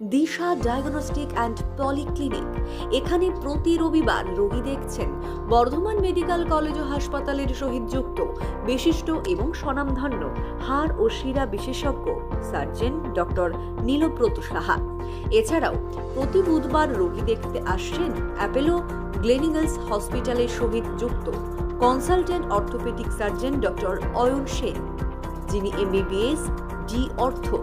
Disha diagnostic and polyclinic. এখানে প্রতি রবিবার রোগী দেখছেন বর্ধমান মেডিকেল কলেজ ও হাসপাতালের সহিত যুক্ত বিশিষ্ট এবং স্বনামধন্য হাড় ও শিরা বিশেষজ্ঞ সার্জন ডক্টর নীলব্রত সাহা। এছাড়াও প্রতি বুধবার রোগী দেখতে আসছেন অ্যাপোলো গ্লেনিগালস হসপিটালের সহিত যুক্ত consultant orthopaedic surgeon doctor Ayan Sen, যিনি MBBS ডি অর্থ।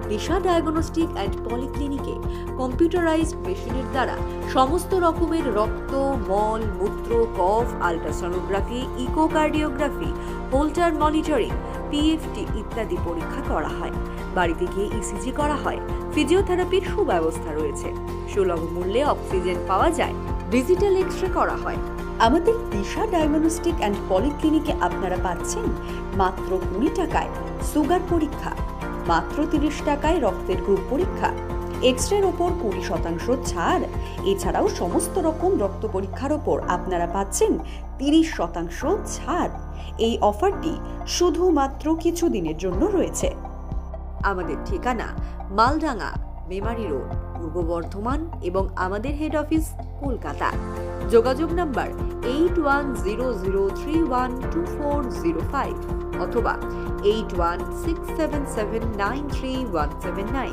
দিশা ডায়াগনস্টিক অ্যান্ড পলিক্লিনিকে কম্পিউটারাইজড মেশিনের দ্বারা সমস্ত রকমের রক্ত, মল, মূত্র, কফ, ultrasonography, echocardiography, Holter monitoring, PFT ইত্যাদি পরীক্ষা করা হয়। বাড়িতে গিয়ে ECG করা হয়। ফিজিওথেরাপির সুব্যবস্থা রয়েছে। সুলভ মূল্যে অক্সিজেন পাওয়া যায়। ডিজিটাল এক্স-রে করা হয়। আমাদের দিশা ডায়াগনস্টিক অ্যান্ড পলিক্লিনিকে আপনারা পাচ্ছেন মাত্র 20 টাকায় সুগার পরীক্ষা, মাত্র 30 টাকায় রক্তের গ্রুপ পরীক্ষা, এক্স-রের ওপর 20% ছাড়। এছাড়াও সমস্ত রকম রক্ত পরীক্ষার ওপর আপনারা পাচ্ছেন 30% ছাড়। এই অফারটি শুধুমাত্র কিছুদিনের জন্য রয়েছে। আমাদের ঠিকানা মালডাঙ্গা, মেমারি রোড, পূর্ব বর্ধমান এবং আমাদের হেড অফিস কলকাতা। যোগাযোগ নাম্বার 8100312405 অথবা 8167793179।